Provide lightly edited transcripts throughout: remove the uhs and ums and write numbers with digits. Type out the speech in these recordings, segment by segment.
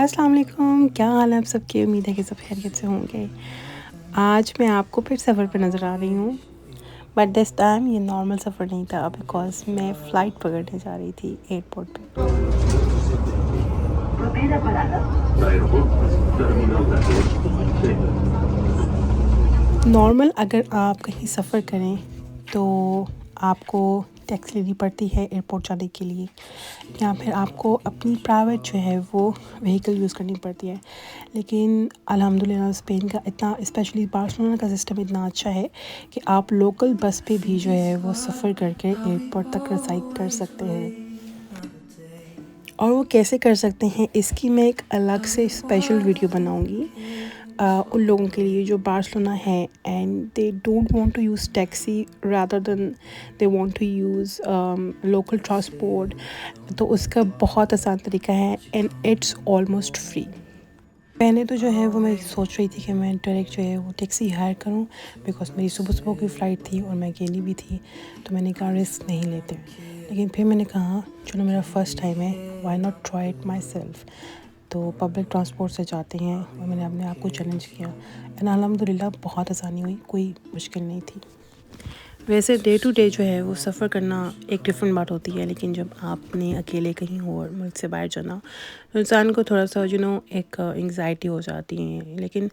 अस्सलाम वालेकुम, क्या हाल है आप सबके। उम्मीद है कि सब खैरियत से होंगे। आज मैं आपको फिर सफ़र पे नज़र आ रही हूँ, बट दिस टाइम ये नॉर्मल सफ़र नहीं था बिकॉज़ मैं फ़्लाइट पकड़ने जा रही थी एयरपोर्ट पे। नॉर्मल अगर आप कहीं सफ़र करें तो आपको टैक्सी लेनी पड़ती है एयरपोर्ट जाने के लिए, या फिर आपको अपनी प्राइवेट जो है वो व्हीकल यूज़ करनी पड़ती है। लेकिन अल्हम्दुलिल्लाह स्पेन का इतना, स्पेशली बार्सिलोना का सिस्टम इतना अच्छा है कि आप लोकल बस पे भी जो है वो सफ़र करके एयरपोर्ट तक रसाई कर सकते हैं। और वो कैसे कर सकते हैं इसकी मैं एक अलग से स्पेशल वीडियो बनाऊंगी उन लोगों के लिए जो बार्सिलोना है and they don't want to use taxi rather than they want to use local transport. तो उसका बहुत आसान तरीका है एंड इट्स ऑलमोस्ट फ्री। पहले तो जो है वो मैं सोच रही थी कि मैं डायरेक्ट जो है वो टैक्सी हायर करूं बिकॉज़ मेरी सुबह सुबह की फ़्लाइट थी और मैं अकेली भी थी, तो मैंने कहा रिस्क नहीं लेते। लेकिन फिर मैंने कहा चलो मेरा फ़र्स्ट टाइम है, why not try it my self. तो पब्लिक ट्रांसपोर्ट से जाते हैं और मैंने अपने आप को चैलेंज किया एंड अल्हम्दुलिल्लाह बहुत आसानी हुई, कोई मुश्किल नहीं थी। वैसे डे टू डे जो है वो सफ़र करना एक डिफरेंट बात होती है, लेकिन जब आपने अकेले कहीं और मुल्क से बाहर जाना तो इंसान को थोड़ा सा एक एंग्जाइटी हो जाती है। लेकिन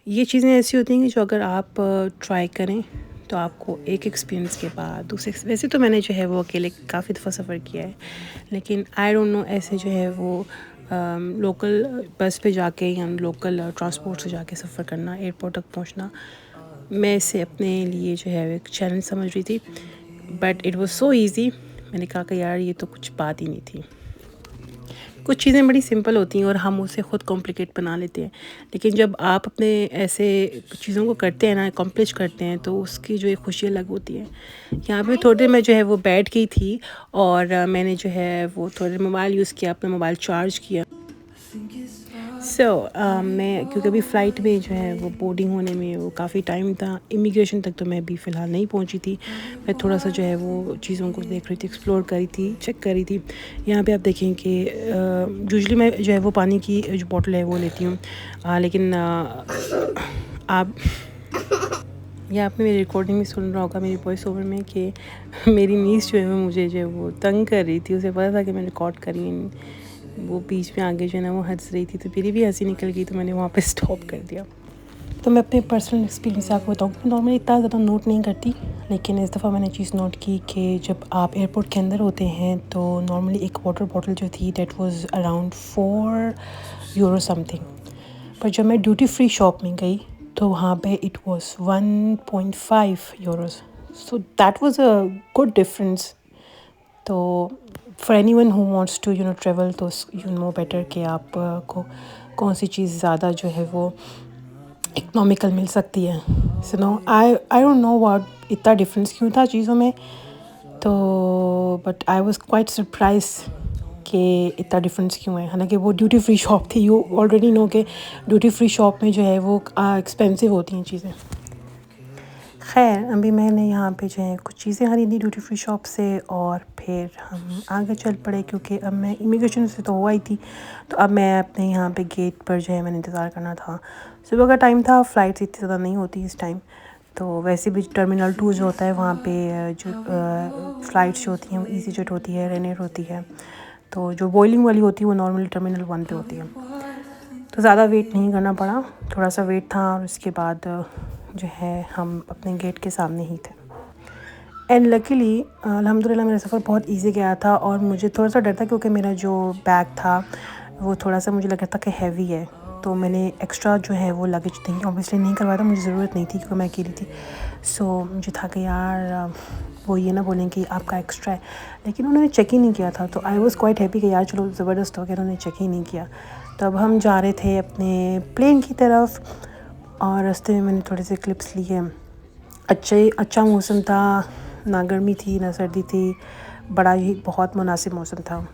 ये चीज़ें ऐसी होती हैं कि जो अगर आप ट्राई करें तो आपको एक एक्सपीरियंस के बाद दूसरे, वैसे तो मैंने जो है वो अकेले काफ़ी दफ़ा सफ़र किया है, लेकिन आई डोंट नो ऐसे जो है वो लोकल बस पे जाके या लोकल ट्रांसपोर्ट से जाके सफ़र करना, एयरपोर्ट तक पहुंचना, मैं इसे अपने लिए जो है एक चैलेंज समझ रही थी। But it was so easy, मैंने कहा कि यार ये तो कुछ बात ही नहीं थी। कुछ चीज़ें बड़ी सिंपल होती हैं और हम उसे ख़ुद कॉम्प्लिकेट बना लेते हैं, लेकिन जब आप अपने ऐसे चीज़ों को करते हैं ना, अकम्प्लिश करते हैं, तो उसकी जो एक खुशी अलग होती है। यहाँ पे थोड़ी देर मैं जो है वो बैठ गई थी और मैंने जो है वो थोड़ी देर मोबाइल यूज़ किया, अपना मोबाइल चार्ज किया। मैं क्योंकि अभी फ़्लाइट में जो है वो बोर्डिंग होने में वो काफ़ी टाइम था, इमिग्रेशन तक तो मैं अभी फ़िलहाल नहीं पहुंची थी। मैं थोड़ा सा जो है वो चीज़ों को देख रही थी, एक्सप्लोर करी थी, चेक करी थी। यहाँ पे आप देखें कि यूजुअली मैं जो है वो पानी की जो बॉटल है वो लेती हूँ, लेकिन आप या आपने मेरी रिकॉर्डिंग में सुन रहा होगा मेरी वॉइस ओवर में कि मेरी नीस जो है वो मुझे जो है वो तंग कर रही थी। उसे पता था कि मैं रिकॉर्ड कर रही हूँ, वो बीच में आगे जो है ना वो हंस रही थी, तो मेरी भी हंसी निकल गई, तो मैंने वहाँ पे स्टॉप कर दिया। तो मैं अपने पर्सनल एक्सपीरियंस आपको बताऊँ, मैं नॉर्मली इतना ज़्यादा नोट नहीं करती, लेकिन इस दफ़ा मैंने चीज़ नोट की कि जब आप एयरपोर्ट के अंदर होते हैं तो नॉर्मली एक वाटर बॉटल जो थी that was around 4 euro something, पर जब मैं ड्यूटी फ्री शॉप में गई तो वहाँ पे it was 1.5 euros. So that was a good difference. तो for anyone who wants to travel, तो यू नो बेटर कि आप को कौन सी चीज़ ज़्यादा जो है वो इकोनॉमिकल मिल सकती है। So no I don't know what इतना डिफरेंस क्यों था चीज़ों में, तो but I was quite surprise कि इतना डिफरेंस क्यों है। हालांकि वो ड्यूटी फ्री शॉप थी, यू ऑलरेडी नो कि ड्यूटी फ्री शॉप में जो है वो एक्सपेंसिव होती हैं चीज़ें। खैर अभी मैंने यहाँ पे जो है कुछ चीज़ें खरीदी ड्यूटी फ्री शॉप से और फिर हम आगे चल पड़े, क्योंकि अब मैं इमिग्रेशन से तो हुआ ही थी, तो अब मैं अपने यहाँ पे गेट पर जो है मैंने इंतज़ार करना था। सुबह का टाइम था, फ़्लाइट्स इतनी ज़्यादा नहीं होती इस टाइम, तो वैसे भी टर्मिनल 2 जो होता है वहाँ पे जो फ़्लाइट्स जो होती हैं वो ईज़ी जेट होती है, रेनेर होती है, तो जो बॉइलिंग वाली होती है वो नॉर्मली टर्मिनल 1 पे होती है। तो ज़्यादा वेट नहीं करना पड़ा, थोड़ा सा वेट था और उसके बाद जो है हम अपने गेट के सामने ही थे। एंड लकीली अल्हम्दुलिल्लाह मेरा सफ़र बहुत इजी गया था, और मुझे थोड़ा सा डर था क्योंकि मेरा जो बैग था वो थोड़ा सा मुझे लग रहा था कि हैवी है, तो मैंने एक्स्ट्रा जो है वो लगेज नहीं ऑब्वियसली नहीं करवाया था, मुझे ज़रूरत नहीं थी क्योंकि मैं अकेली थी। सो मुझे था कि यार वो ये ना बोलें कि आपका एक्स्ट्रा है, लेकिन उन्होंने चेक ही नहीं किया था, तो आई वॉज़ क्वाइट हैप्पी कि यार चलो ज़बरदस्त हो गया, उन्होंने चेक ही नहीं किया। तो अब हम जा रहे थे अपने प्लेन की तरफ, और रास्ते में मैंने थोड़े से क्लिप्स लिए। अच्छा मौसम था, ना गर्मी थी ना सर्दी थी, बड़ा ही बहुत मुनासिब मौसम था।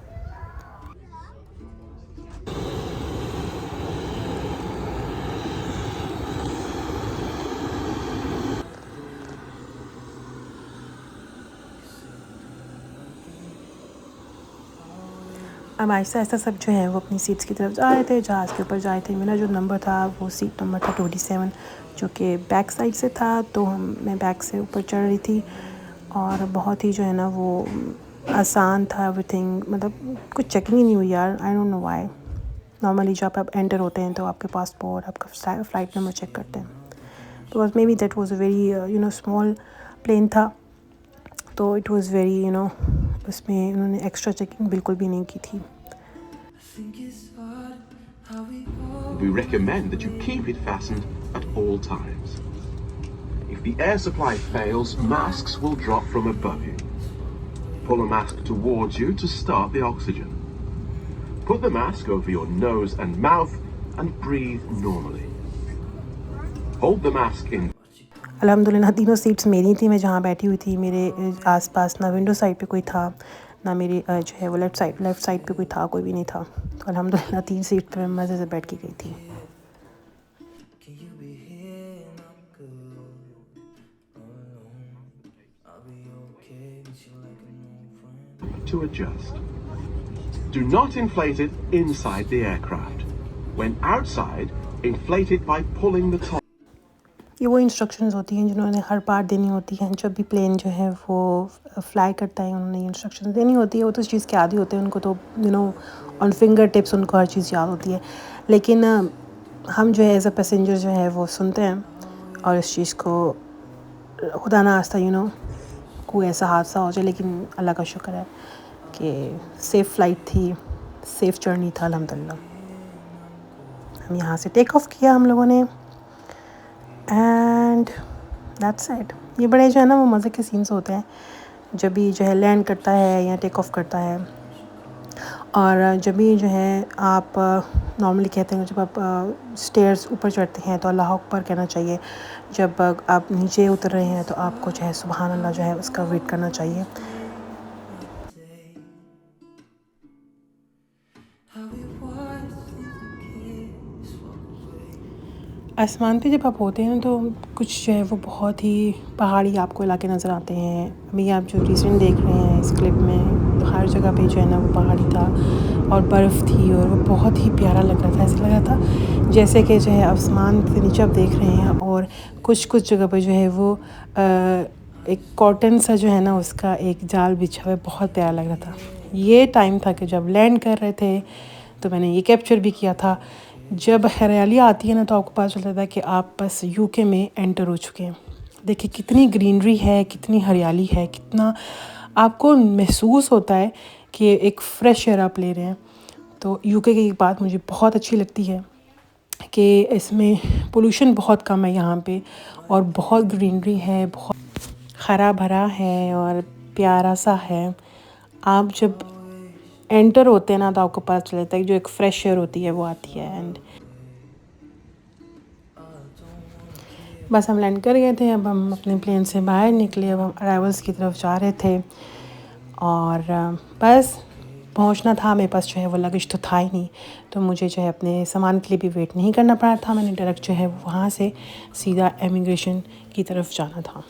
अब आहिस्ता आहिस्ता सब जो है वो अपनी सीट्स की तरफ जा रहे थे, जहाज़ के ऊपर जा रहे थे। मेरा जो नंबर था वो सीट नंबर था 27, जो कि बैक साइड से था, तो मैं बैक से ऊपर चढ़ रही थी। और बहुत ही जो है ना वो आसान था एवरीथिंग, मतलब कुछ चेकिंग ही नहीं हुई यार, आई डोंट नो व्हाई। नॉर्मली जब आप एंटर होते हैं तो आपके पासपोर्ट, आपका फ़्लाइट नंबर चेक करते हैं। तो बस maybe that was a very small plane था, तो इट वाज वेरी उसमें उन्होंने एक्स्ट्रा चेकिंग बिल्कुल भी नहीं की थी। We recommend that you keep it fastened at all times. If the air supply fails, masks will drop from above you. Pull a mask towards you to start the oxygen. Put the mask over your nose and mouth and breathe normally. Hold the mask in. अल्हम्दुलिल्लाह तीनों seats मेरी थी, मैं जहाँ बैठी हुई थी मेरे आसपास ना विंडो साइड पे कोई था, ना मेरी जो है वो लेफ़्ट साइड पे कोई था, कोई भी नहीं था। तो अल्हम्दुलिल्लाह 3 सीट पे मैं मज़े से बैठ के गई थी। To adjust. Do not inflate it inside the aircraft. When outside, inflate it by pulling the top. ये वो इंस्ट्रक्शंस होती हैं जिन्होंने हर बार देनी होती हैं, जब भी प्लेन जो है वो फ्लाई करता है उन्होंने इंस्ट्रक्शंस देनी होती है। वो तो इस चीज़ के आदी होते हैं, उनको तो ऑन फिंगर टिप्स उनको हर चीज़ याद होती है। लेकिन हम जो है एज अ पैसेंजर जो है वो सुनते हैं, और इस चीज़ को खुदा ना खास्ता कोई ऐसा हादसा हो जाए, लेकिन अल्लाह का शुक्र है कि सेफ़ फ़्लाइट थी, सेफ़ जर्नी था अल्हम्दुलिल्लाह। हम यहाँ से टेक ऑफ़ किया हम लोगों ने, एंड दैट्स इट। ये बड़े जो है ना वो मज़े के सीन्स होते हैं जब भी जो है लैंड करता है या टेक ऑफ़ करता है। और जब भी जो है आप नॉर्मली कहते हैं जब आप स्टेयर्स ऊपर चढ़ते हैं तो अल्लाह अकबर कहना चाहिए। जब आप नीचे उतर रहे हैं तो आपको जो है सुबहान अल्लाह जो है उसका वेट करना चाहिए। आसमान पे जब आप होते हैं तो कुछ जो है वो बहुत ही पहाड़ी आपको इलाके नज़र आते हैं। अभी आप जो रिसेंट देख रहे हैं इस क्लिप में, तो हर जगह पे जो है ना वो पहाड़ी था और बर्फ़ थी, और वो बहुत ही प्यारा लग रहा था। ऐसा लग रहा था जैसे कि जो है आसमान से नीचे आप देख रहे हैं, और कुछ जगह पे जो है वो एक कॉटन सा जो है ना उसका एक जाल बिछा हुआ है, बहुत प्यारा लग रहा था। ये टाइम था कि जब लैंड कर रहे थे, तो मैंने ये कैप्चर भी किया था। जब हरियाली आती है ना तो आपको पता चलता था कि आप बस यूके में एंटर हो चुके हैं। देखिए कितनी ग्रीनरी है, कितनी हरियाली है, कितना आपको महसूस होता है कि एक फ्रेश एयर आप ले रहे हैं। तो यूके की एक बात मुझे बहुत अच्छी लगती है कि इसमें पोल्यूशन बहुत कम है यहाँ पे, और बहुत ग्रीनरी है, बहुत हरा भरा है और प्यारा सा है। आप जब एंटर होते हैं ना तो आपको पता चलता है कि जो एक फ्रेश एयर होती है वो आती है। एंड बस हम लैंड कर गए थे, अब हम अपने प्लेन से बाहर निकले, अब हम अराइवल्स की तरफ जा रहे थे। और बस पहुंचना था, मेरे पास जो है वो लगेज तो था ही नहीं, तो मुझे जो है अपने सामान के लिए भी वेट नहीं करना पड़ा था। मैंने डायरेक्ट जो है वहाँ से सीधा इमिग्रेशन की तरफ जाना था।